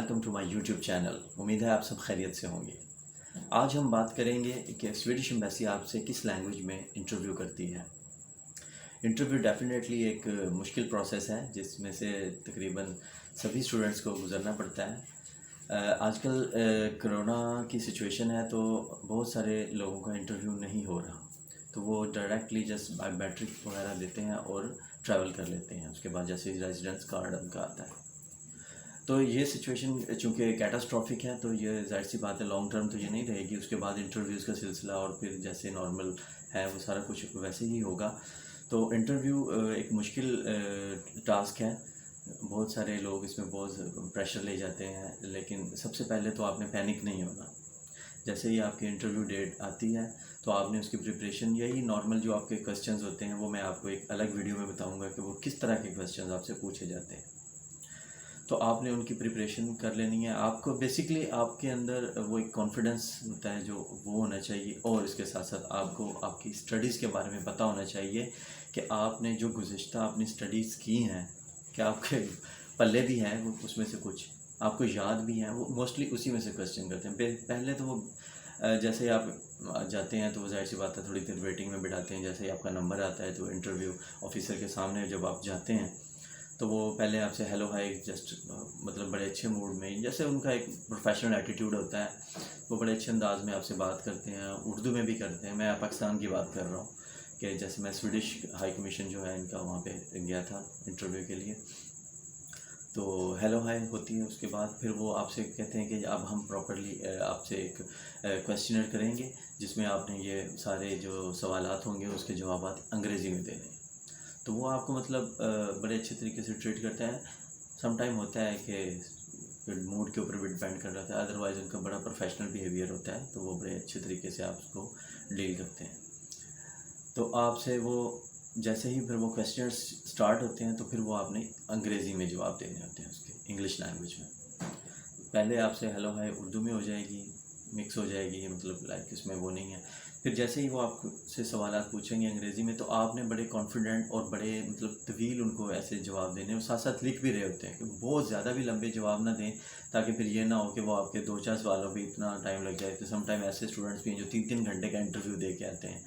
Welcome to my YouTube channel. उम्मीद है आप सब खैरियत से होंगे। आज हम बात करेंगे कि स्वीडिश एम्बेसी आपसे किस लैंग्वेज में इंटरव्यू करती है। इंटरव्यू डेफिनेटली एक मुश्किल प्रोसेस है जिसमें से तकरीबन सभी स्टूडेंट्स को गुजरना पड़ता है। आजकल कोरोना की सिचुएशन है तो बहुत सारे लोगों का इंटरव्यू नहीं हो रहा, तो वो डायरेक्टली जस्ट बायोमेट्रिक वगैरह देते हैं और ट्रैवल कर लेते हैं। उसके बाद जैसे रेजिडेंस कार्ड उनका आता है, तो ये सिचुएशन चूँकि कैटास्ट्रॉफिक है तो ये ज़ाहिर सी बात है लॉन्ग टर्म तो ये नहीं रहेगी। उसके बाद इंटरव्यूज़ का सिलसिला और फिर जैसे नॉर्मल है वो सारा कुछ वैसे ही होगा। तो इंटरव्यू एक मुश्किल टास्क है। बहुत सारे लोग इसमें बहुत प्रेशर ले जाते हैं, लेकिन सबसे पहले तो आपने पैनिक नहीं होना। जैसे ही आपकी इंटरव्यू डेट आती है तो आपने उसकी प्रिपरेशन, यही नॉर्मल जो आपके क्वेश्चंस होते हैं वो मैं आपको एक अलग वीडियो में बताऊंगा कि वो किस तरह के क्वेश्चंस आपसे पूछे जाते हैं। तो आपने उनकी प्रिपरेशन कर लेनी है। आपको बेसिकली आपके अंदर वो एक कॉन्फिडेंस होता है जो वो होना चाहिए, और इसके साथ साथ आपको आपकी स्टडीज़ के बारे में पता होना चाहिए कि आपने जो गुज़िश्ता अपनी स्टडीज़ की हैं कि आपके पल्ले भी हैं वो, उसमें से कुछ आपको याद भी हैं। वो मोस्टली उसी में से क्वेश्चन करते हैं। पहले तो वो जैसे ही आप जाते हैं तो वो ज़ाहिर सी बात है थोड़ी देर वेटिंग में बिठाते हैं। जैसे ही आपका नंबर आता है तो इंटरव्यू ऑफिसर के सामने जब आप जाते हैं तो वो पहले आपसे हेलो हाय जस्ट मतलब बड़े अच्छे मूड में, जैसे उनका एक प्रोफेशनल एटीट्यूड होता है, वो बड़े अच्छे अंदाज में आपसे बात करते हैं। उर्दू में भी करते हैं। मैं पाकिस्तान की बात कर रहा हूँ कि जैसे मैं स्वीडिश हाई कमीशन जो है इनका वहाँ पे गया था इंटरव्यू के लिए, तो हेलो हाय होती है। उसके बाद फिर वो आपसे कहते हैं कि अब हम प्रॉपरली आपसे एक क्वेश्चनर करेंगे जिसमें आपने ये सारे जो सवालात होंगे उसके जवाब अंग्रेज़ी में देने हैं। तो वो आपको मतलब बड़े अच्छे तरीके से ट्रीट करता है। सम टाइम होता है कि मूड के ऊपर भी डिपेंड कर रहा है, अदरवाइज़ उनका बड़ा प्रोफेशनल बिहेवियर होता है, तो वो बड़े अच्छे तरीके से आपको डील करते हैं। तो आपसे वो जैसे ही फिर वो क्वेश्चन स्टार्ट होते हैं तो फिर वो आपने अंग्रेज़ी में जवाब देने होते हैं उसके, इंग्लिश लैंग्वेज में। पहले आपसे हेलो हाय उर्दू में हो जाएगी, मिक्स हो जाएगी, मतलब लाइक इसमें वो नहीं है। फिर जैसे ही वो आपसे सवालात पूछेंगे अंग्रेज़ी में तो आपने बड़े कॉन्फिडेंट और बड़े मतलब तवील उनको ऐसे जवाब देने, और साथ साथ लिख भी रहे होते हैं कि बहुत ज़्यादा भी लंबे जवाब ना दें, ताकि फिर ये ना हो कि वो आपके 2-4 सवालों पे इतना टाइम लग जाए। तो सम टाइम ऐसे स्टूडेंट्स भी हैं जो 3-3 घंटे का इंटरव्यू दे के आते हैं।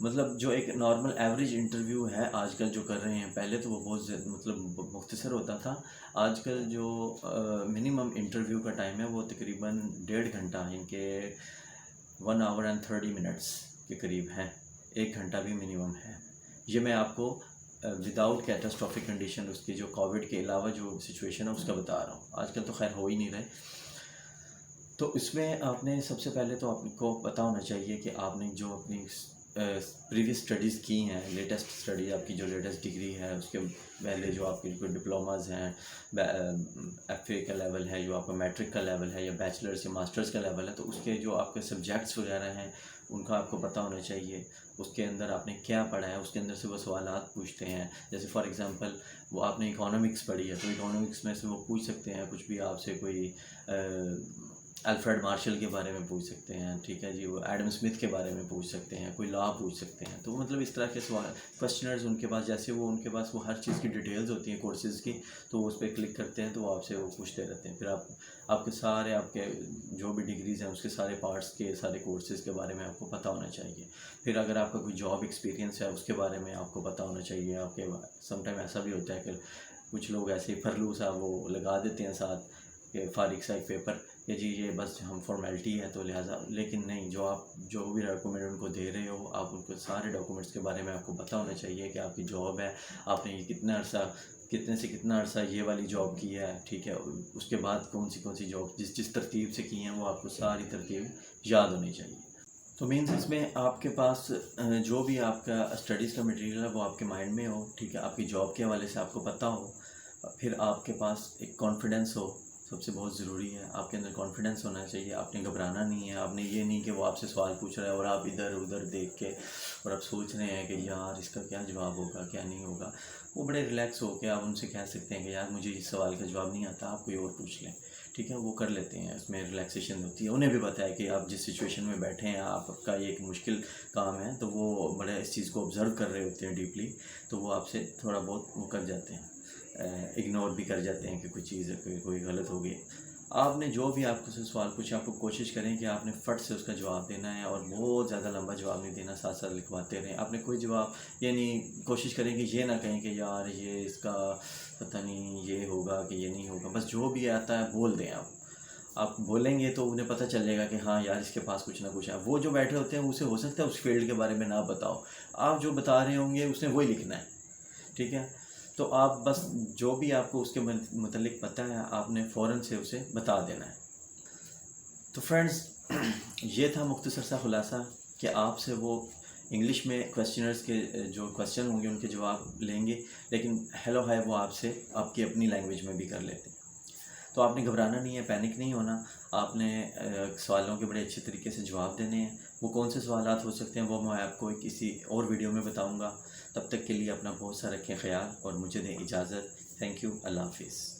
मतलब जो एक नॉर्मल एवरेज इंटरव्यू है आजकल जो कर रहे हैं, पहले तो वो बहुत मतलब मुख्तसर होता था। आजकल जो मिनिमम इंटरव्यू का टाइम है वो तकरीबन 1.5 घंटा, इनके 1 आवर एंड 30 मिनट्स के करीब हैं। 1 घंटा भी मिनिमम है। ये मैं आपको विदाउट कैटास्ट्रॉफिक कंडीशन, उसकी जो कोविड के अलावा जो सिचुएशन है उसका बता रहा हूँ। आजकल तो खैर हो ही नहीं रहे। तो इसमें आपने सबसे पहले तो आपको पता होना चाहिए कि आपने जो अपनी प्रीवियस स्टडीज़ की हैं, लेटेस्ट स्टडी आपकी जो लेटेस्ट डिग्री है, उसके पहले जो आपके कोई डिप्लोमाज हैं, एफए का लेवल है, जो आपका मैट्रिक का लेवल है, या बैचलर्स या मास्टर्स का लेवल है, तो उसके जो आपके सब्जेक्ट्स वगैरह हैं उनका आपको पता होना चाहिए। उसके अंदर आपने क्या पढ़ा है, उसके अंदर से वो सवालात पूछते हैं। जैसे फॉर एग्ज़ाम्पल वो आपने इकोनॉमिक्स पढ़ी है तो इकोनॉमिक्स में से वो पूछ सकते हैं कुछ भी आपसे, कोई अल्फ्रेड मार्शल के बारे में पूछ सकते हैं, ठीक है जी, वो एडम स्मिथ के बारे में पूछ सकते हैं, कोई लॉ पूछ सकते हैं। तो मतलब इस तरह के सवाल क्वेश्चनर्स उनके पास, जैसे वो उनके पास वो हर चीज़ की डिटेल्स होती हैं कोर्सेज़ की, तो उस पर क्लिक करते हैं तो वो आपसे वो पूछते रहते हैं। फिर आपके सारे आपके जो भी डिग्रीज़ हैं उसके सारे पार्ट्स के सारे कोर्सेज़ के बारे में आपको पता होना चाहिए। फिर अगर आपका कोई जॉब एक्सपीरियंस है उसके बारे में आपको पता होना चाहिए। आपके समटाइम ऐसा भी होता है कि कुछ लोग ऐसे ही फरलू सा वो लगा देते हैं साथ कि फारिग सा एक पेपर कि जी ये बस हम फॉर्मेलिटी है तो लिहाजा, लेकिन नहीं, जो आप जो भी डॉक्यूमेंट उनको दे रहे हो आप उनको सारे डॉक्यूमेंट्स के बारे में आपको पता होना चाहिए कि आपकी जॉब है, आपने ये कितने से कितना अर्सा ये वाली जॉब की है, ठीक है, उसके बाद कौन सी जॉब जिस तरतीब से की हैं वो आपको सारी तरतीब याद होनी चाहिए। तो मीन्स इसमें आपके पास जो भी आपका स्टडीज़ का मटेरियल है वो आपके माइंड में हो, ठीक है, आपकी जॉब के हवाले से आपको पता हो, फिर आपके पास एक कॉन्फिडेंस हो, सबसे बहुत ज़रूरी है। आपके अंदर कॉन्फिडेंस होना चाहिए। आपने घबराना नहीं है। आपने ये नहीं कि वो आपसे सवाल पूछ रहा है और आप इधर उधर देख के और आप सोच रहे हैं कि यार इसका क्या जवाब होगा क्या नहीं होगा। वो बड़े रिलैक्स हो के आप उनसे कह सकते हैं कि यार मुझे इस सवाल का जवाब नहीं आता, आप कोई और पूछ लें, ठीक है, वो कर लेते हैं। इसमें रिलैक्सेशन होती है। उन्हें भी पता है कि आप जिस सिचुएशन में बैठे हैं आपका ये एक मुश्किल काम है, तो वो बड़े इस चीज़ को ऑब्ज़र्व कर रहे होते हैं डीपली, तो वो आपसे थोड़ा बहुत वो कर जाते हैं, इग्नोर भी कर जाते हैं कि कोई चीज़ कोई गलत हो गई। آپ نے جو بھی آپ کو سے سوال پوچھے آپ کو کوشش کریں کہ آپ نے فٹ سے اس کا جواب دینا ہے اور بہت زیادہ لمبا جواب نہیں دینا، ساتھ ساتھ لکھواتے رہیں. آپ نے کوئی جواب یعنی کوشش کریں کہ یہ نہ کہیں کہ یار یہ اس کا پتہ نہیں یہ ہوگا کہ یہ نہیں ہوگا. بس جو بھی آتا ہے بول دیں. آپ بولیں گے تو انہیں پتہ چل جائے گا کہ ہاں یار اس کے پاس کچھ نہ کچھ ہے. وہ جو بیٹھے ہوتے ہیں اسے ہو سکتا ہے اس فیلڈ کے بارے میں نہ بتاؤ، آپ جو بتا رہے ہوں گے اس نے وہی لکھنا ہے. ٹھیک ہے، تو آپ بس جو بھی آپ کو اس کے متعلق پتہ ہے آپ نے فوراً سے اسے بتا دینا ہے. تو فرینڈز یہ تھا مختصر سا خلاصہ کہ آپ سے وہ انگلش میں کویسچنرز کے جو کویسچن ہوں گے ان کے جواب لیں گے، لیکن ہیلو ہائی وہ آپ سے آپ کی اپنی لینگویج میں بھی کر لیتے ہیں. تو آپ نے گھبرانا نہیں ہے، پینک نہیں ہونا. آپ نے سوالوں کے بڑے اچھے طریقے سے جواب دینے ہیں. وہ کون سے سوالات ہو سکتے ہیں وہ میں آپ کو کسی اور ویڈیو میں بتاؤں گا. تب تک کے لیے اپنا بہت سا رکھیں خیال اور مجھے دیں اجازت. تھینک یو، اللہ حافظ.